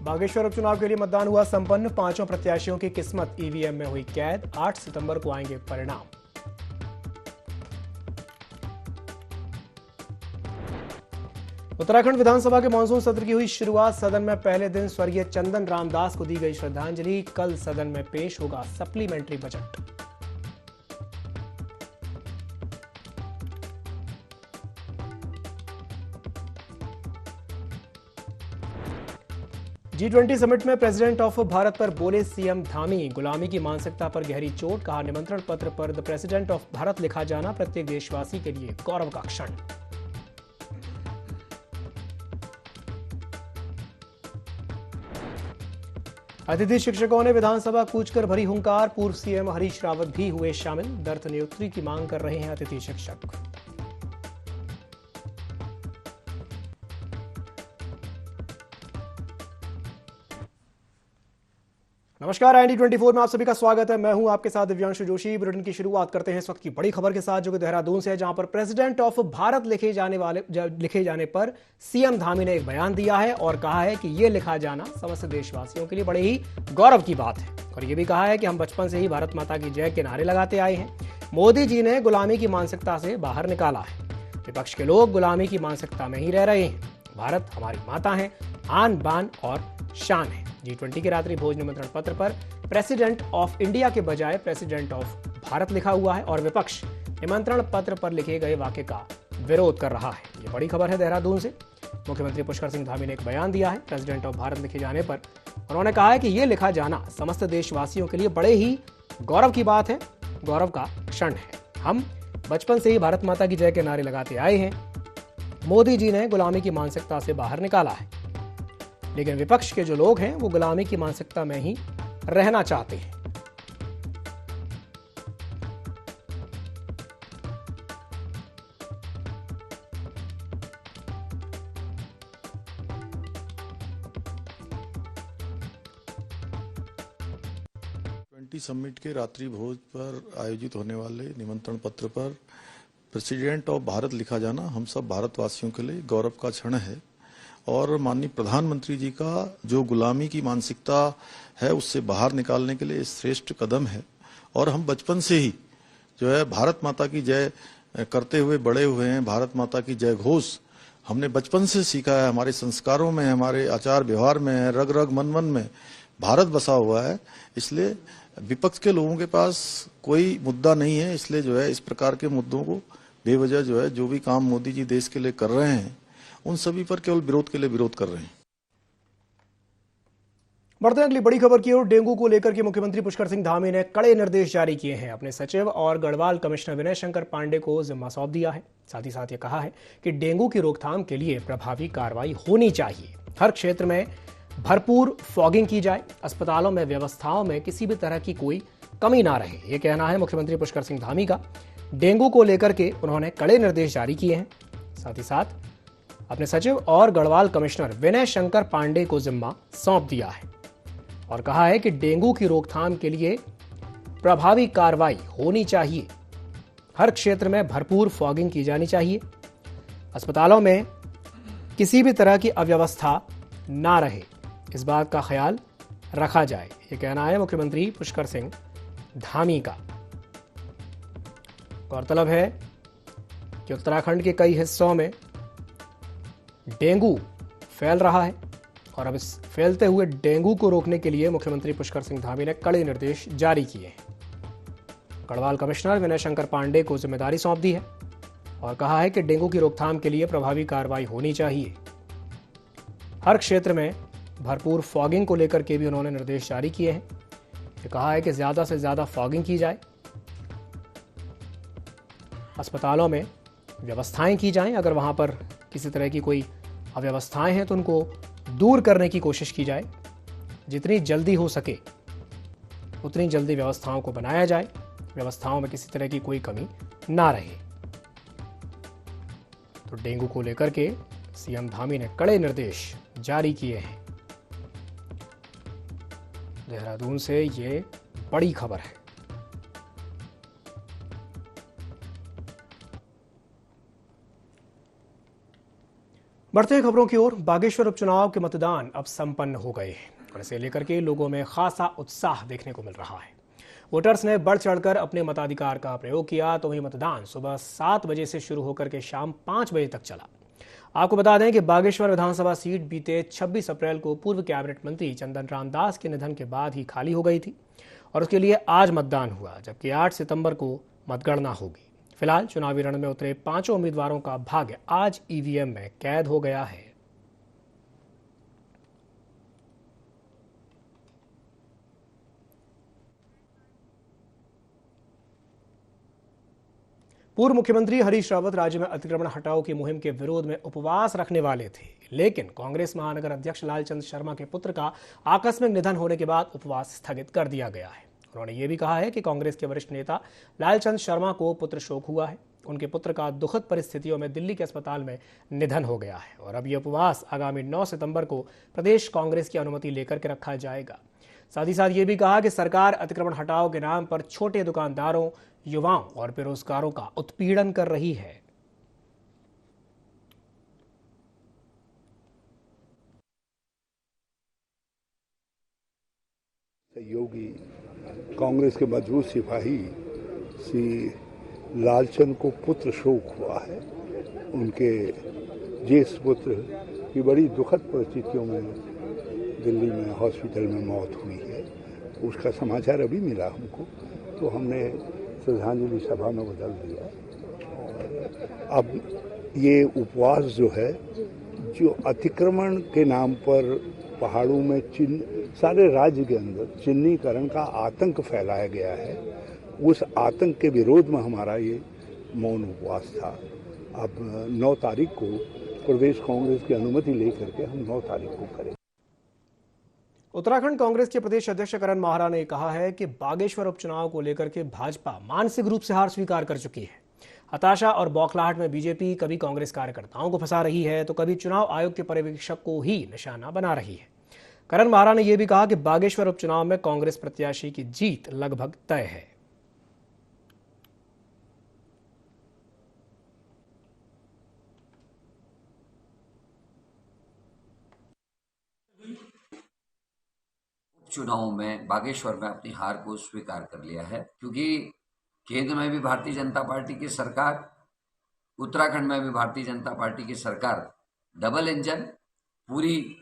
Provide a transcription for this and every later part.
बागेश्वर उपचुनाव के लिए मतदान हुआ संपन्न। पांचों प्रत्याशियों की किस्मत ईवीएम में हुई कैद। 8 सितंबर को आएंगे परिणाम। उत्तराखंड विधानसभा के मानसून सत्र की हुई शुरुआत। सदन में पहले दिन स्वर्गीय चंदन रामदास को दी गई श्रद्धांजलि। कल सदन में पेश होगा सप्लीमेंट्री बजट। G20 समिट में प्रेसिडेंट ऑफ भारत पर बोले सीएम धामी। गुलामी की मानसिकता पर गहरी चोट। कहा, निमंत्रण पत्र पर द प्रेसिडेंट ऑफ भारत लिखा जाना प्रत्येक देशवासी के लिए गौरव का क्षण। अतिथि शिक्षकों ने विधानसभा कूच कर भरी हुंकार। पूर्व सीएम हरीश रावत भी हुए शामिल। दर्थ नियुक्ति की मांग कर रहे हैं अतिथि शिक्षक। नमस्कार, IND24 में आप सभी का स्वागत है। मैं हूं आपके साथ दिव्यांशु जोशी। बुलेटिन की शुरुआत करते हैं इस वक्त की बड़ी खबर के साथ, जो कि देहरादून से है, जहां पर प्रेसिडेंट ऑफ भारत लिखे जाने पर सीएम धामी ने एक बयान दिया है और कहा है कि यह लिखा जाना समस्त देशवासियों के लिए बड़े ही गौरव की बात है। और यह भी कहा है कि हम बचपन से ही भारत माता की जय के नारे लगाते आए हैं। मोदी जी ने गुलामी की मानसिकता से बाहर निकाला है। विपक्ष के लोग गुलामी की मानसिकता में ही रह रहे हैं। भारत हमारी माता है, आन बान और शान है। G20 के रात्रि भोज निमंत्रण पत्र पर प्रेसिडेंट ऑफ इंडिया के बजाय प्रेसिडेंट ऑफ भारत लिखा हुआ है और विपक्ष निमंत्रण पत्र पर लिखे गए वाक्य का विरोध कर रहा है। ये बड़ी खबर है देहरादून से। मुख्यमंत्री पुष्कर सिंह धामी ने एक बयान दिया है प्रेसिडेंट ऑफ भारत लिखे जाने पर। उन्होंने कहा है कि यह लिखा जाना समस्त देशवासियों के लिए बड़े ही गौरव की बात है, गौरव का क्षण है। हम बचपन से ही भारत माता की जय के नारे लगाते आए हैं। मोदी जी ने गुलामी की मानसिकता से बाहर निकाला है, लेकिन विपक्ष के जो लोग हैं वो गुलामी की मानसिकता में ही रहना चाहते हैं। G20 समिट के रात्रि भोज पर आयोजित होने वाले निमंत्रण पत्र पर प्रेसिडेंट ऑफ भारत लिखा जाना हम सब भारतवासियों के लिए गौरव का क्षण है। और माननीय प्रधानमंत्री जी का जो गुलामी की मानसिकता है उससे बाहर निकालने के लिए श्रेष्ठ कदम है। और हम बचपन से ही जो है भारत माता की जय करते हुए बड़े हुए हैं। भारत माता की जय घोष हमने बचपन से सीखा है। हमारे संस्कारों में, हमारे आचार व्यवहार में है, रग रग मन मन में भारत बसा हुआ है। इसलिए विपक्ष के लोगों के पास कोई मुद्दा नहीं है। इसलिए जो है इस प्रकार के मुद्दों को बेवजह जो है जो भी काम मोदी जी देश के लिए कर रहे हैं उन सभी पर केवल विरोध के लिए विरोध कर रहे हैं। बढ़ते हैं अगली बड़ी खबर की ओर। डेंगू को लेकर के मुख्यमंत्री पुष्कर सिंह धामी ने कड़े निर्देश जारी किए हैं। अपने सचिव और गढ़वाल कमिश्नर विनय शंकर पांडे को जिम्मा सौंप दिया है। साथ ही साथ ये कहा है कि डेंगू की रोकथाम के लिए प्रभावी कार्रवाई होनी चाहिए। हर क्षेत्र में भरपूर फॉगिंग की जाए। अस्पतालों में व्यवस्थाओं में किसी भी तरह की कोई कमी ना रहे, ये कहना है मुख्यमंत्री पुष्कर सिंह धामी का। डेंगू को लेकर के उन्होंने कड़े निर्देश जारी किए हैं। साथ ही साथ अपने सचिव और गढ़वाल कमिश्नर विनय शंकर पांडे को जिम्मा सौंप दिया है और कहा है कि डेंगू की रोकथाम के लिए प्रभावी कार्रवाई होनी चाहिए। हर क्षेत्र में भरपूर फॉगिंग की जानी चाहिए। अस्पतालों में किसी भी तरह की अव्यवस्था ना रहे, इस बात का ख्याल रखा जाए, ये कहना है मुख्यमंत्री पुष्कर सिंह धामी का। गौरतलब है कि उत्तराखंड के कई हिस्सों में डेंगू फैल रहा है और अब इस फैलते हुए डेंगू को रोकने के लिए मुख्यमंत्री पुष्कर सिंह धामी ने कड़े निर्देश जारी किए हैं। गढ़वाल कमिश्नर विनय शंकर पांडे को जिम्मेदारी सौंप दी है और कहा है कि डेंगू की रोकथाम के लिए प्रभावी कार्रवाई होनी चाहिए। हर क्षेत्र में भरपूर फॉगिंग को लेकर के भी उन्होंने निर्देश जारी किए हैं। ये कहा है कि ज्यादा से ज्यादा फॉगिंग की जाए। अस्पतालों में व्यवस्थाएं की जाएं। अगर वहां पर किसी तरह की कोई अव्यवस्थाएं हैं तो उनको दूर करने की कोशिश की जाए। जितनी जल्दी हो सके उतनी जल्दी व्यवस्थाओं को बनाया जाए। व्यवस्थाओं में किसी तरह की कोई कमी ना रहे। तो डेंगू को लेकर के सीएम धामी ने कड़े निर्देश जारी किए हैं। देहरादून से ये बड़ी खबर है। बढ़ते हैं खबरों की ओर। बागेश्वर उपचुनाव के मतदान अब संपन्न हो गए हैं और इसे लेकर के लोगों में खासा उत्साह देखने को मिल रहा है। वोटर्स ने बढ़ चढ़कर अपने मताधिकार का प्रयोग किया तो वही मतदान सुबह 7 बजे से शुरू होकर के शाम 5 बजे तक चला। आपको बता दें कि बागेश्वर विधानसभा सीट बीते 26 अप्रैल को पूर्व कैबिनेट मंत्री चंदन राम दास के निधन के बाद ही खाली हो गई थी और उसके लिए आज मतदान हुआ, जबकि 8 सितंबर को मतगणना होगी। फिलहाल चुनावी रण में उतरे 5 उम्मीदवारों का भाग्य आज ईवीएम में कैद हो गया है। पूर्व मुख्यमंत्री हरीश रावत राज्य में अतिक्रमण हटाओ की मुहिम के विरोध में उपवास रखने वाले थे, लेकिन कांग्रेस महानगर अध्यक्ष लालचंद शर्मा के पुत्र का आकस्मिक निधन होने के बाद उपवास स्थगित कर दिया गया है। उन्होंने ये भी कहा है कि कांग्रेस के वरिष्ठ नेता लालचंद शर्मा को पुत्र शोक हुआ है। उनके पुत्र का दुखद परिस्थितियों में दिल्ली के अस्पताल में निधन हो गया है और अब ये उपवास आगामी 9 सितंबर को प्रदेश कांग्रेस की अनुमति लेकर के रखा जाएगा। साथ ही साथ ये भी कहा कि सरकार अतिक्रमण हटाओ के नाम पर छोटे दुकानदारों, युवाओं और बेरोजगारों का उत्पीड़न कर रही है। सहयोगी कांग्रेस के मजबूत सिपाही श्री लालचंद को पुत्र शोक हुआ है। उनके ज्येष्ठ पुत्र की बड़ी दुखद परिस्थितियों में दिल्ली में हॉस्पिटल में मौत हुई है। उसका समाचार अभी मिला हमको, तो हमने श्रद्धांजलि सभा में बदल दिया। और अब ये उपवास जो है, जो अतिक्रमण के नाम पर पहाड़ों में सारे राज्य के अंदर चिन्हीकरण का आतंक फैलाया गया है, उस आतंक के विरोध में हमारा ये मौन उपवास था। अब 9 तारीख को प्रदेश कांग्रेस की अनुमति लेकर के हम 9 तारीख को करें। उत्तराखंड कांग्रेस के प्रदेश अध्यक्ष करण माहरा ने कहा है कि बागेश्वर उपचुनाव को लेकर के भाजपा मानसिक रूप से हार स्वीकार कर चुकी है। हताशा और बौखलाहट में बीजेपी कभी कांग्रेस कार्यकर्ताओं को फंसा रही है तो कभी चुनाव आयोग के पर्यवेक्षक को ही निशाना बना रही है। करण माहरा ने यह भी कहा कि बागेश्वर उपचुनाव में कांग्रेस प्रत्याशी की जीत लगभग तय है। चुनाव में बागेश्वर में अपनी हार को स्वीकार कर लिया है, क्योंकि केंद्र में भी भारतीय जनता पार्टी की सरकार, उत्तराखंड में भी भारतीय जनता पार्टी की सरकार, डबल इंजन, पूरी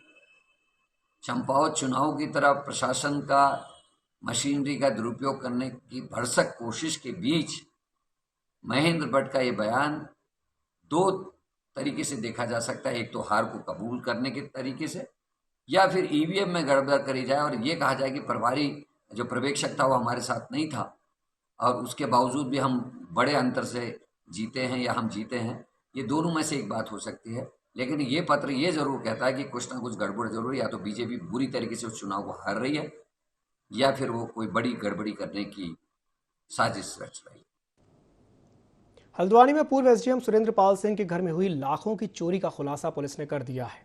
चंपावत चुनाव की तरह प्रशासन का मशीनरी का दुरुपयोग करने की भरसक कोशिश के बीच महेंद्र भट्ट का ये बयान 2 तरीके से देखा जा सकता है। एक तो हार को कबूल करने के तरीके से, या फिर ईवीएम में गड़बड़ करी जाए और ये कहा जाए कि प्रभारी जो पर्यवेक्षक था वो हमारे साथ नहीं था और उसके बावजूद भी हम बड़े अंतर से जीते हैं या हम जीते हैं। ये दोनों में से एक बात हो सकती है, लेकिन ये पत्र ये जरूर कहता है कि कुछ ना कुछ गड़बड़ जरूर, या तो बीजेपी बुरी तरीके से उस चुनाव को हार रही है या फिर वो कोई बड़ी गड़बड़ी करने की साजिश रच रही है। हल्द्वानी में पूर्व एसडीएम सुरेंद्र पाल सिंह के घर में हुई लाखों की चोरी का खुलासा पुलिस ने कर दिया है।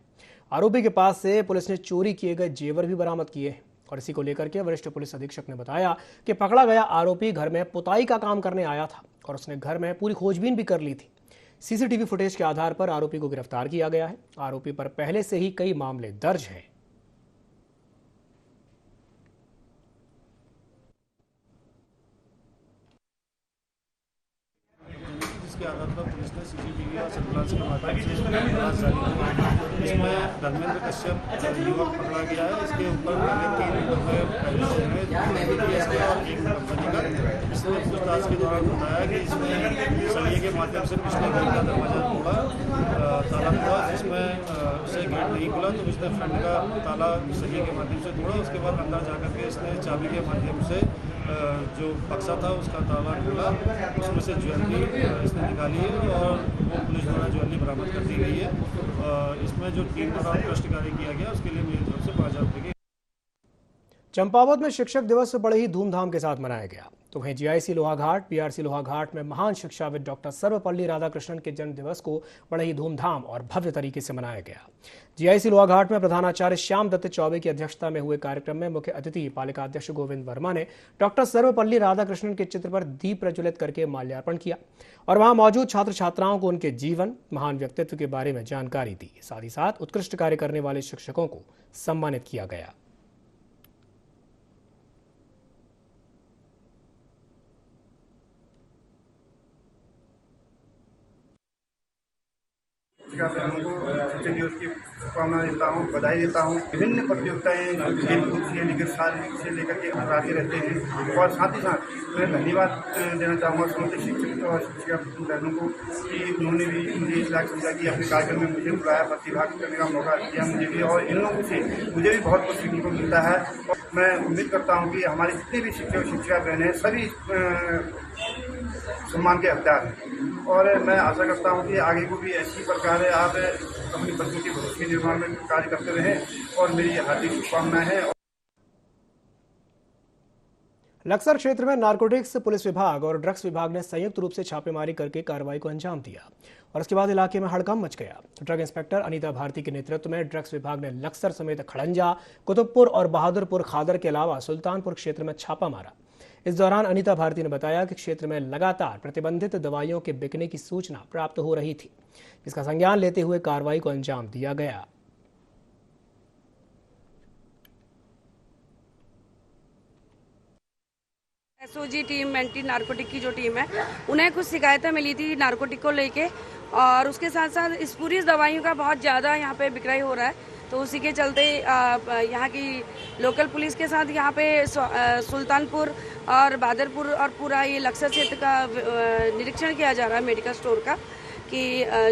आरोपी के पास से पुलिस ने चोरी किए गए जेवर भी बरामद किए हैं और इसी को लेकर के वरिष्ठ पुलिस अधीक्षक ने बताया कि पकड़ा गया आरोपी घर में पुताई का काम करने आया था और उसने घर में पूरी खोजबीन भी कर ली थी। सीसीटीवी फुटेज के आधार पर आरोपी को गिरफ्तार किया गया है। आरोपी पर पहले से ही कई मामले दर्ज हैं। के आधार पर पुलिस ने सीसीटीवी और सर्विलांस के माध्यम से तलाश जारी की। इसमें धर्मेंद्र कश्यप युवक पकड़ा गया है। इसके ऊपर पहले 3 रुपये और 1 कंपनी का। इसने पूछताछ के दौरान बताया कि इसने सरिये के माध्यम से पिछले घर का दरवाजा तोड़ा, ताला तोड़ा, जिसमें उसे गेट नहीं खुला तो उसने फ्रंट का ताला सरिये के माध्यम से तोड़ा। उसके बाद अंदर जाकर के इसने चाबी के माध्यम से जो बक्सा था उसका ताला खोला, उसमें से ज्वेलरी इसने निकाली है और वो पुलिस द्वारा ज्वेलरी बरामद कर दी गई है। इसमें जो टीम द्वारा ट्रस्ट कार्य किया गया उसके लिए मेरी तरफ से 5,000 रुपये की। चंपावत में शिक्षक दिवस बड़े ही धूमधाम के साथ मनाया गया। तो वहीं जीआईसी लोहाघाट, पीआरसी लोहाघाट में महान शिक्षाविद डॉक्टर सर्वपल्ली राधाकृष्णन के जन्म दिवस को बड़े ही धूमधाम और भव्य तरीके से मनाया गया। जीआईसी लोहाघाट में प्रधानाचार्य श्याम दत्त चौबे की अध्यक्षता में हुए कार्यक्रम में मुख्य अतिथि पालिका अध्यक्ष गोविंद वर्मा ने डॉक्टर सर्वपल्ली राधाकृष्णन के चित्र पर दीप प्रज्वलित करके माल्यार्पण किया और वहां मौजूद छात्र छात्राओं को उनके जीवन, महान व्यक्तित्व के बारे में जानकारी दी। साथ ही साथ उत्कृष्ट कार्य करने वाले शिक्षकों को सम्मानित किया गया। बहनों को शिक्षक दिवस की शुभकामनाएं देता हूँ, बधाई देता हूँ। विभिन्न प्रतियोगिताएं खेलकूद से लेकर शारीरिक से लेकर के कराते रहते हैं और साथ ही साथ मैं धन्यवाद देना चाहूँगा समस्त शिक्षक और शिक्षिका बहनों को कि उन्होंने भी मुझे इस लायक समझा कि अपने कार्यक्रम में मुझे बुलाया, प्रतिभाग करने का मौका दिया मुझे भी, और इन लोगों से मुझे भी बहुत कुछ सीखने को मिलता है। मैं उम्मीद करता हूँ कि हमारे जितने भी शिक्षक और शिक्षिका बहन हैं सभी सम्मान के हकदार हैं और मैं आशा करता हूं कि आगे को भी ऐसी प्रकार आप अपनी बच्चों के भविष्य के निर्माण में कार्य करते रहें और मेरी हार्दिक शुभकामनाएं हैं। लक्सर क्षेत्र में नारकोटिक्स पुलिस विभाग और ड्रग्स विभाग ने संयुक्त रूप से छापेमारी करके कार्रवाई को अंजाम दिया और उसके बाद इलाके में हड़कंप मच गया। ड्रग इंस्पेक्टर अनीता भारती के नेतृत्व में ड्रग्स विभाग ने लक्सर समेत खड़ंजा, कुतुबपुर और बहादुरपुर खादर के अलावा सुल्तानपुर क्षेत्र में छापा मारा। इस दौरान अनीता भारती ने बताया कि क्षेत्र में लगातार प्रतिबंधित दवाइयों के बिकने की सूचना प्राप्त हो रही थी, जिसका संज्ञान लेते हुए कार्रवाई को अंजाम दिया गया। एसओजी टीम, एंटी नारकोटिक की जो टीम है, उन्हें कुछ शिकायतें मिली थी नारकोटिक को लेके और उसके साथ साथ इस पूरी दवाइयों का बहुत ज़्यादा यहाँ पे बिक्री हो रहा है। तो उसी के चलते यहाँ की लोकल पुलिस के साथ यहाँ पे सुल्तानपुर और बहादुरपुर और पूरा ये लक्सर क्षेत्र का निरीक्षण किया जा रहा है मेडिकल स्टोर का कि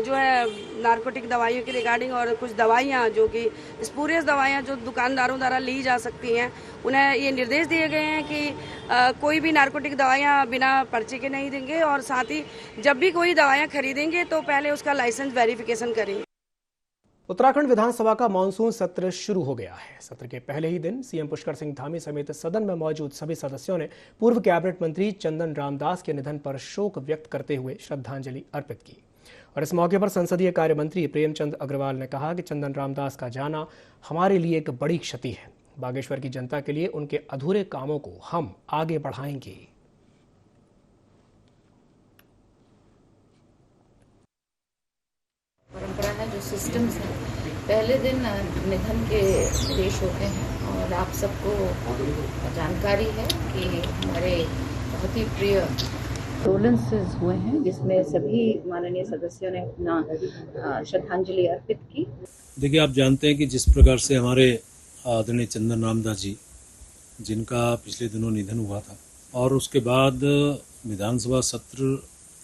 जो है नारकोटिक दवाइयों के रिगार्डिंग और कुछ दवाइयाँ जो कि स्पूरियस दवाइयाँ जो दुकानदारों द्वारा ली जा सकती हैं, उन्हें ये निर्देश दिए गए हैं कि कोई भी नारकोटिक दवाइयाँ बिना पर्चे के नहीं देंगे और साथ ही जब भी कोई दवाइयाँ खरीदेंगे तो पहले उसका लाइसेंस वेरिफिकेशन करेंगे। उत्तराखंड विधानसभा का मानसून सत्र शुरू हो गया है। सत्र के पहले ही दिन सीएम पुष्कर सिंह धामी समेत सदन में मौजूद सभी सदस्यों ने पूर्व कैबिनेट मंत्री चंदन रामदास के निधन पर शोक व्यक्त करते हुए श्रद्धांजलि अर्पित की और इस मौके पर संसदीय कार्य मंत्री प्रेमचंद अग्रवाल ने कहा कि चंदन रामदास का जाना हमारे लिए एक बड़ी क्षति है। बागेश्वर की जनता के लिए उनके अधूरे कामों को हम आगे बढ़ाएंगे। परंपरा है, जो सिस्टम्स हैं, पहले दिन निधन के निर्देश होते हैं और आप सबको जानकारी है कि हमारे बहुत ही प्रिय कंडोलेंसेस हुए हैं जिसमें सभी माननीय सदस्यों ने अपना श्रद्धांजलि अर्पित की। देखिए, आप जानते हैं कि जिस प्रकार से हमारे आदरणीय चंदन रामदास जी, जिनका पिछले दिनों निधन हुआ था और उसके बाद विधानसभा सत्र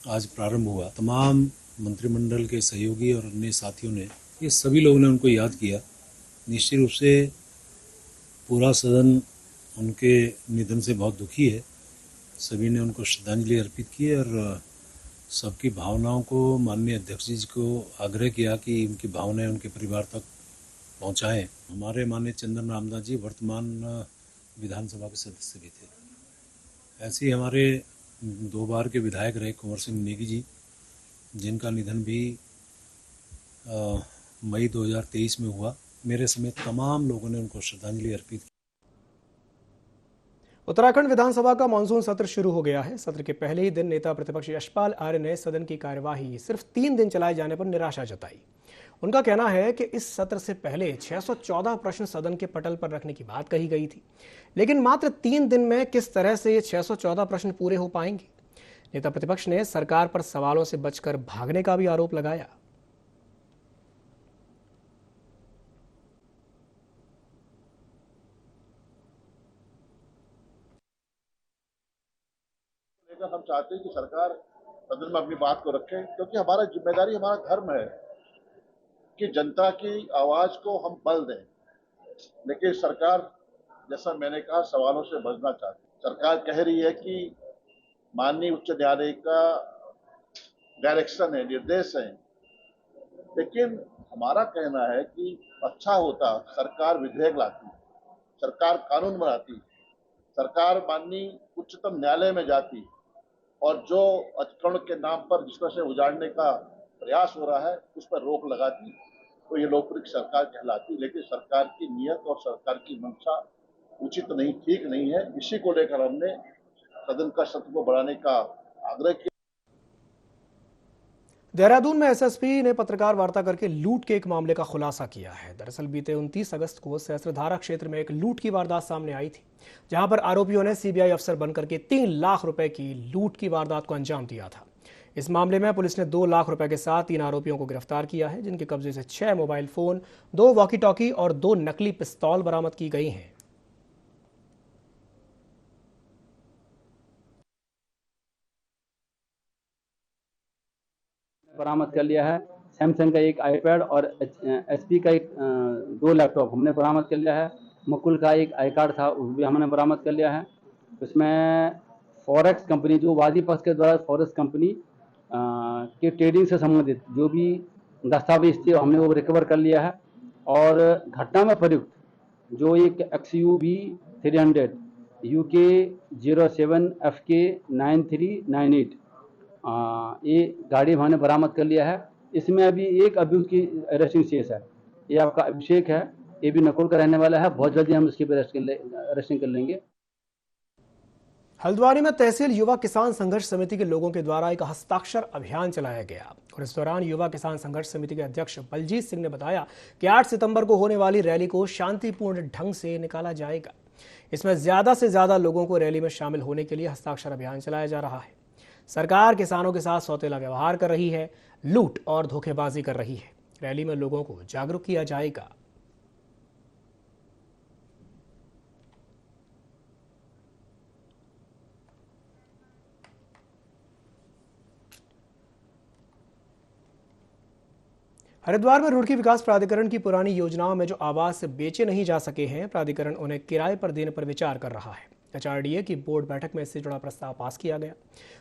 आज प्रारंभ हुआ, तमाम मंत्रिमंडल के सहयोगी और अन्य साथियों ने, ये सभी लोगों ने उनको याद किया। निश्चित रूप से पूरा सदन उनके निधन से बहुत दुखी है। सभी ने उनको श्रद्धांजलि अर्पित की और सबकी भावनाओं को माननीय अध्यक्ष जी को आग्रह किया कि उनकी भावनाएं उनके परिवार तक पहुंचाएं। हमारे माननीय चंदन रामदास जी वर्तमान विधानसभा के सदस्य भी थे। ऐसे ही हमारे 2 बार के विधायक रहे कुंवर सिंह नेगी जी, जिनका निधन भी मई 2023 में हुआ। मेरे समेत तमाम लोगों ने उनको श्रद्धांजलि अर्पित की। उत्तराखंड विधानसभा का मानसून सत्र शुरू हो गया है। सत्र के पहले ही दिन नेता प्रतिपक्ष यशपाल आर्य ने सदन की कार्यवाही सिर्फ 3 दिन चलाए जाने पर निराशा जताई। उनका कहना है कि इस सत्र से पहले 614 प्रश्न सदन के पटल पर रखने की बात कही गई थी, लेकिन मात्र 3 दिन में किस तरह से ये 614 प्रश्न पूरे हो पाएंगे। नेता प्रतिपक्ष ने सरकार पर सवालों से बचकर भागने का भी आरोप लगाया। हम चाहते हैं कि सरकार सदन में अपनी बात को रखे, क्योंकि हमारा जिम्मेदारी, हमारा धर्म है कि जनता की आवाज को हम बल दें। लेकिन सरकार, जैसा मैंने कहा, सवालों से बचना चाहती। सरकार कह रही है कि माननीय उच्च न्यायालय का डायरेक्शन है, निर्देश है, लेकिन हमारा कहना है कि अच्छा होता सरकार विधेयक लाती, सरकार कानून बनाती, सरकार माननीय उच्चतम न्यायालय में जाती और जो अतिक्रमण के नाम पर जिस तरह से उजाड़ने का प्रयास हो रहा है उस पर रोक लगाती, तो ये लोकप्रिय सरकार कहलाती। लेकिन सरकार की नीयत और सरकार की मंशा उचित नहीं, ठीक नहीं है। इसी को लेकर हमने सदन का सत्र को बढ़ाने का आग्रह किया। देहरादून में एसएसपी ने पत्रकार वार्ता करके लूट के एक मामले का खुलासा किया है। दरअसल बीते 29 अगस्त को सहस्त्रधारा क्षेत्र में एक लूट की वारदात सामने आई थी, जहां पर आरोपियों ने सीबीआई अफसर बनकर के 3 लाख रुपए की लूट की वारदात को अंजाम दिया था। इस मामले में पुलिस ने 2 लाख रुपए के साथ 3 आरोपियों को गिरफ्तार किया है, जिनके कब्जे से 6 मोबाइल फोन, 2 वॉकी टॉकी और 2 नकली पिस्तौल बरामद की गई हैं। बरामद कर लिया है। सैमसंग का एक आईपैड और एचपी का एक 2 लैपटॉप हमने बरामद कर लिया है। मुकुल का एक आई कार्ड था, वो भी हमने बरामद कर लिया है। उसमें फॉरेक्स कंपनी, जो वादी पक्ष के द्वारा फॉरेक्स कंपनी के ट्रेडिंग से संबंधित जो भी दस्तावेज थे हमने वो रिकवर कर लिया है। और घटना में प्रयुक्त जो एक XUV 300 UK 07FK 9398 ये गाड़ी हमने बरामद कर लिया है। इसमें अभी एक अभियुक्त की अरेस्टिंग शेष है, ये आपका अभिषेक है, ये भी नकुल का रहने वाला है। बहुत जल्दी हम इसकी अरेस्टिंग कर लेंगे। हल्द्वानी में तहसील युवा किसान संघर्ष समिति के लोगों के द्वारा एक हस्ताक्षर अभियान चलाया गया और इस दौरान युवा किसान संघर्ष समिति के अध्यक्ष बलजीत सिंह ने बताया कि 8 सितंबर को होने वाली रैली को शांतिपूर्ण ढंग से निकाला जाएगा। इसमें ज्यादा से ज्यादा लोगों को रैली में शामिल होने के लिए हस्ताक्षर अभियान चलाया जा रहा है। सरकार किसानों के साथ सौतेला व्यवहार कर रही है, लूट और धोखेबाजी कर रही है। रैली में लोगों को जागरूक किया जाएगा। हरिद्वार में रुड़की विकास प्राधिकरण की पुरानी योजनाओं में जो आवास बेचे नहीं जा सके हैं, प्राधिकरण उन्हें किराए पर देने पर विचार कर रहा है। HRDA की बोर्ड बैठक में इससे जुड़ा प्रस्ताव पास किया गया।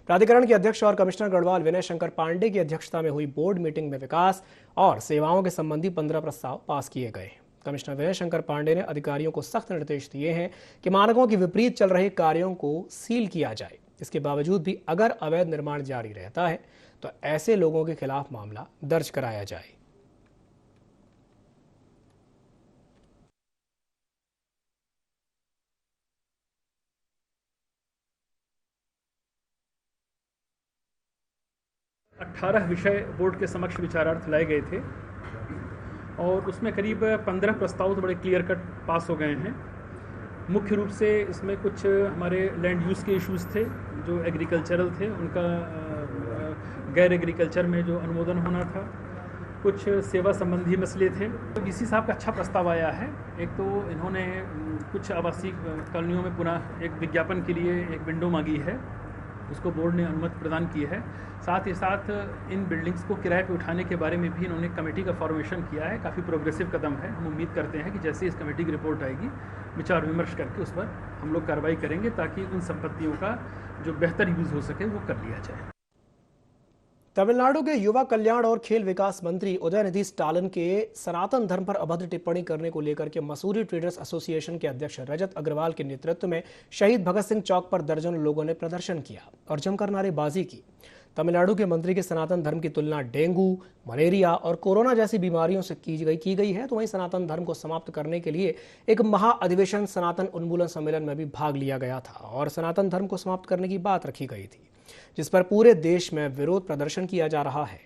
प्राधिकरण के अध्यक्ष और कमिश्नर गढ़वाल विनय शंकर पांडे की अध्यक्षता में हुई बोर्ड मीटिंग में विकास और सेवाओं के संबंधी 15 प्रस्ताव पास किए गए। कमिश्नर विनय शंकर पांडे ने अधिकारियों को सख्त निर्देश दिए हैं कि मानकों के विपरीत चल रहे कार्यों को सील किया जाए। इसके बावजूद भी अगर अवैध निर्माण जारी रहता है तो ऐसे लोगों के खिलाफ मामला दर्ज कराया जाए। अठारह विषय बोर्ड के समक्ष विचारार्थ लाए गए थे और उसमें करीब 15 प्रस्ताव तो बड़े क्लियर कट पास हो गए हैं। मुख्य रूप से इसमें कुछ हमारे लैंड यूज़ के इश्यूज़ थे जो एग्रीकल्चरल थे, उनका गैर एग्रीकल्चर में जो अनुमोदन होना था। कुछ सेवा संबंधी मसले थे। तो डीसी साहब का अच्छा प्रस्ताव आया है। एक तो इन्होंने कुछ आवासीय कॉलोनियों में पुनः एक विज्ञापन के लिए एक विंडो मांगी है, उसको बोर्ड ने अनुमति प्रदान की है। साथ ही साथ इन बिल्डिंग्स को किराए पे उठाने के बारे में भी इन्होंने कमेटी का फॉर्मेशन किया है। काफ़ी प्रोग्रेसिव कदम है। हम उम्मीद करते हैं कि जैसे इस कमेटी की रिपोर्ट आएगी, विचार विमर्श करके उस पर हम लोग कार्रवाई करेंगे ताकि उन संपत्तियों का जो बेहतर यूज़ हो सके वो कर लिया जाए। तमिलनाडु के युवा कल्याण और खेल विकास मंत्री उदयनिधि स्टालिन के सनातन धर्म पर अभद्र टिप्पणी करने को लेकर के मसूरी ट्रेडर्स एसोसिएशन के अध्यक्ष रजत अग्रवाल के नेतृत्व में शहीद भगत सिंह चौक पर दर्जनों लोगों ने प्रदर्शन किया और जमकर नारेबाजी की। तमिलनाडु के मंत्री के सनातन धर्म की तुलना डेंगू, मलेरिया और कोरोना जैसी बीमारियों से की गई है, तो वहीं सनातन धर्म को समाप्त करने के लिए एक महाअधिवेशन सनातन उन्मूलन सम्मेलन में भी भाग लिया गया था और सनातन धर्म को समाप्त करने की बात रखी गई थी, जिस पर पूरे देश में विरोध प्रदर्शन किया जा रहा है।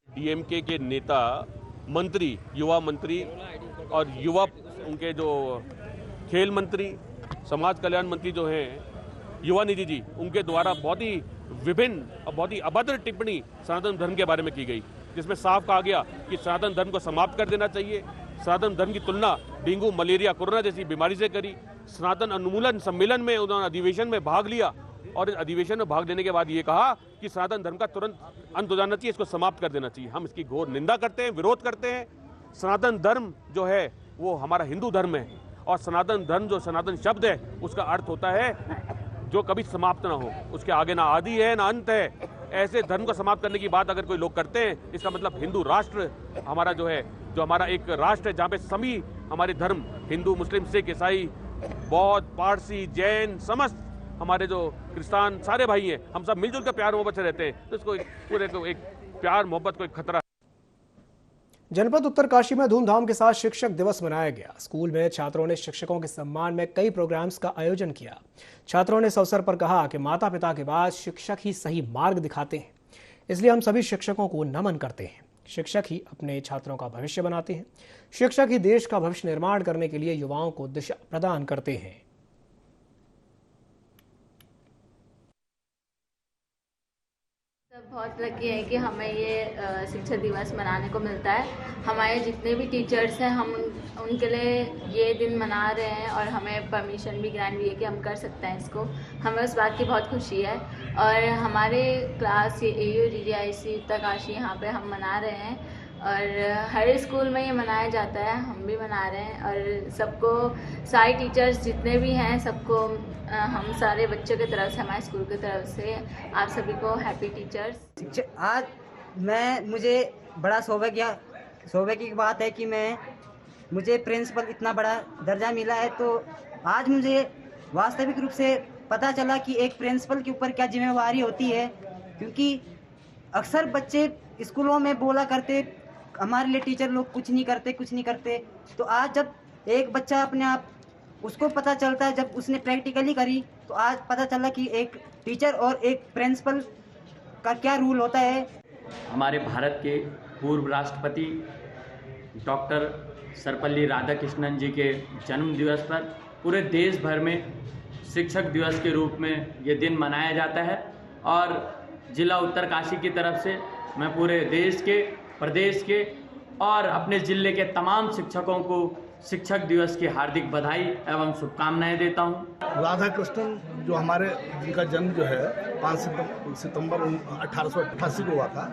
डीएमके के नेता, मंत्री, युवा मंत्री और युवा उनके जो खेल मंत्री, समाज कल्याण मंत्री जो हैं युवा निधि जी, उनके द्वारा बहुत ही विभिन्न और बहुत ही अभद्र टिप्पणी सनातन धर्म के बारे में की गई, जिसमें साफ कहा गया कि सनातन धर्म को समाप्त कर देना चाहिए। सनातन धर्म की तुलना डेंगू, मलेरिया, कोरोना जैसी बीमारी से करी। सनातन उन्मूलन सम्मेलन में उन्होंने अधिवेशन में भाग लिया और इस अधिवेशन में भाग लेने के बाद ये कहा कि सनातन धर्म का तुरंत अंत हो जाना चाहिए, इसको समाप्त कर देना चाहिए। हम इसकी घोर निंदा करते हैं, विरोध करते हैं। सनातन धर्म जो है वो हमारा हिंदू धर्म है और सनातन धर्म जो सनातन शब्द है उसका अर्थ होता है जो कभी समाप्त ना हो, उसके आगे ना आदि है ना अंत है। ऐसे धर्म को समाप्त करने की बात अगर कोई लोग करते हैं, इसका मतलब हिंदू राष्ट्र हमारा जो है, जो हमारा एक राष्ट्र है जहाँ पे सभी हमारे धर्म, हिंदू, मुस्लिम, सिख, ईसाई, बौद्ध, पारसी, जैन, समस्त हमारे जो क्रिस्तान सारे भाई हैं, हम सब मिलजुल कर प्यार मोहब्बत से रहते हैं। तो इसको पूरे को एक प्यार मोहब्बत को एक खतरा। जनपद उत्तरकाशी में धूमधाम के साथ शिक्षक दिवस मनाया गया। स्कूल में छात्रों ने शिक्षकों के सम्मान में कई प्रोग्राम्स का आयोजन किया। छात्रों ने इस अवसर पर कहा कि माता पिता के बाद शिक्षक ही सही मार्ग दिखाते हैं, इसलिए हम सभी शिक्षकों को नमन करते हैं। शिक्षक ही अपने छात्रों का भविष्य बनाते हैं। शिक्षक ही देश का भविष्य निर्माण करने के लिए युवाओं को दिशा प्रदान करते हैं। बहुत लकी है कि हमें ये शिक्षक दिवस मनाने को मिलता है। हमारे जितने भी टीचर्स हैं, हम उनके लिए ये दिन मना रहे हैं और हमें परमिशन भी ग्रांट हुई है कि हम कर सकते हैं इसको। हमें उस बात की बहुत खुशी है। और हमारे क्लास AUDDIC उत्तरकाशी यहाँ पे हम मना रहे हैं और हर स्कूल में ये मनाया जाता है, हम भी मना रहे हैं। और सबको, सारे टीचर्स जितने भी हैं, सबको हम सारे बच्चों की तरफ से, हमारे स्कूल की तरफ से आप सभी को हैप्पी टीचर्स। आज मुझे बड़ा सौभाग्य की बात है कि मुझे प्रिंसिपल इतना बड़ा दर्जा मिला है। तो आज मुझे वास्तविक रूप से पता चला कि एक प्रिंसिपल के ऊपर क्या जिम्मेवारी होती है, क्योंकि अक्सर बच्चे स्कूलों में बोला करते हमारे लिए टीचर लोग कुछ नहीं करते। तो आज जब एक बच्चा अपने आप उसको पता चलता है, जब उसने प्रैक्टिकली करी, तो आज पता चला कि एक टीचर और एक प्रिंसिपल का क्या रूल होता है। हमारे भारत के पूर्व राष्ट्रपति डॉक्टर सर्वपल्ली राधाकृष्णन जी के जन्म दिवस पर पूरे देश भर में शिक्षक दिवस के रूप में ये दिन मनाया जाता है। और जिला उत्तरकाशी की तरफ से मैं पूरे देश के, प्रदेश के और अपने ज़िले के तमाम शिक्षकों को शिक्षक दिवस की हार्दिक बधाई एवं शुभकामनाएं देता हूं। राधा कृष्णन जो हमारे, जिनका जन्म जो है 5 सितंबर 1888 को हुआ था,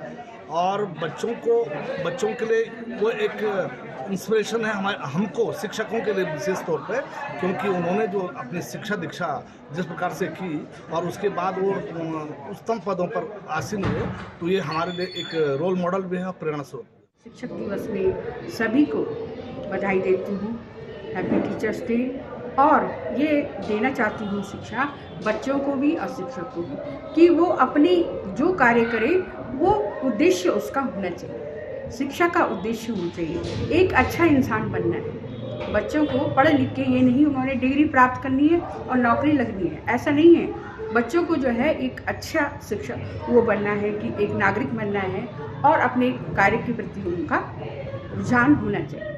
और बच्चों के लिए वो एक इंस्पिरेशन है हमको शिक्षकों के लिए विशेष तौर पे, क्योंकि उन्होंने जो अपनी शिक्षा दीक्षा जिस प्रकार से की और उसके बाद वो उच्चतम पदों पर आसीन हुए, तो ये हमारे लिए एक रोल मॉडल भी है और प्रेरणा स्रोत। शिक्षक दिवस में सभी को बधाई देती हूँ, हैप्पी टीचर्स डे। और ये देना चाहती हूँ शिक्षा बच्चों को भी और शिक्षक को भी, कि वो अपनी जो कार्य करे वो उद्देश्य उसका होना चाहिए। शिक्षा का उद्देश्य होना चाहिए एक अच्छा इंसान बनना है। बच्चों को पढ़ लिख के ये नहीं उन्होंने डिग्री प्राप्त करनी है और नौकरी लगनी है, ऐसा नहीं है। बच्चों को जो है एक अच्छा शिक्षक वो बनना है कि एक नागरिक बनना है और अपने कार्य के प्रति उनका रुझान होना चाहिए।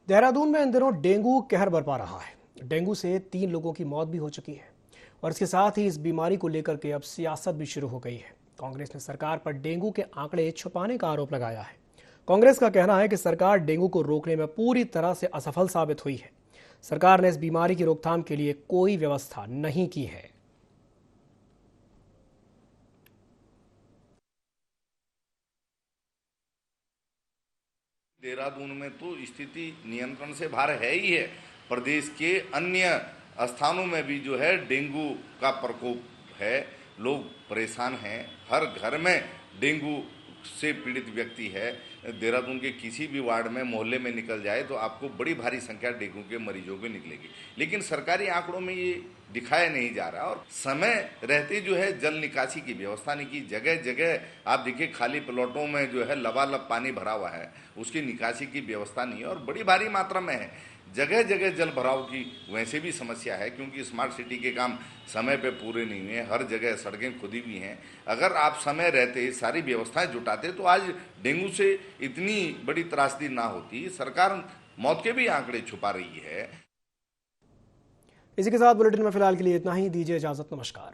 देहरादून में इन दिनों डेंगू कहर बरपा रहा है। डेंगू से 3 लोगों की मौत भी हो चुकी है और इसके साथ ही इस बीमारी को लेकर के अब सियासत भी शुरू हो गई है। कांग्रेस ने सरकार पर डेंगू के आंकड़े छुपाने का आरोप लगाया है। कांग्रेस का कहना है कि सरकार डेंगू को रोकने में पूरी तरह से असफल साबित हुई है। सरकार ने इस बीमारी की रोकथाम के लिए कोई व्यवस्था नहीं की है। देहरादून में तो स्थिति नियंत्रण से बाहर है ही है। प्रदेश के अन्य स्थानों में भी जो है डेंगू का प्रकोप है, लोग परेशान हैं। हर घर में डेंगू से पीड़ित व्यक्ति है। देहरादून के किसी भी वार्ड में, मोहल्ले में निकल जाए तो आपको बड़ी भारी संख्या डेंगू के मरीजों की निकलेगी, लेकिन सरकारी आंकड़ों में ये दिखाया नहीं जा रहा। और समय रहते जो है जल निकासी की व्यवस्था नहीं की। जगह जगह आप देखिए खाली प्लॉटों में जो है लबालब पानी भरा हुआ है, उसकी निकासी की व्यवस्था नहीं है और बड़ी भारी मात्रा में है। जगह जगह जल भराव की वैसे भी समस्या है, क्योंकि स्मार्ट सिटी के काम समय पे पूरे नहीं हुए। हर जगह सड़कें खुदी हुई हैं। अगर आप समय रहते सारी व्यवस्थाएं जुटाते तो आज डेंगू से इतनी बड़ी त्रासदी ना होती। सरकार मौत के भी आंकड़े छुपा रही है। इसी के साथ बुलेटिन में फिलहाल के लिए इतना ही। दीजिए इजाजत, नमस्कार।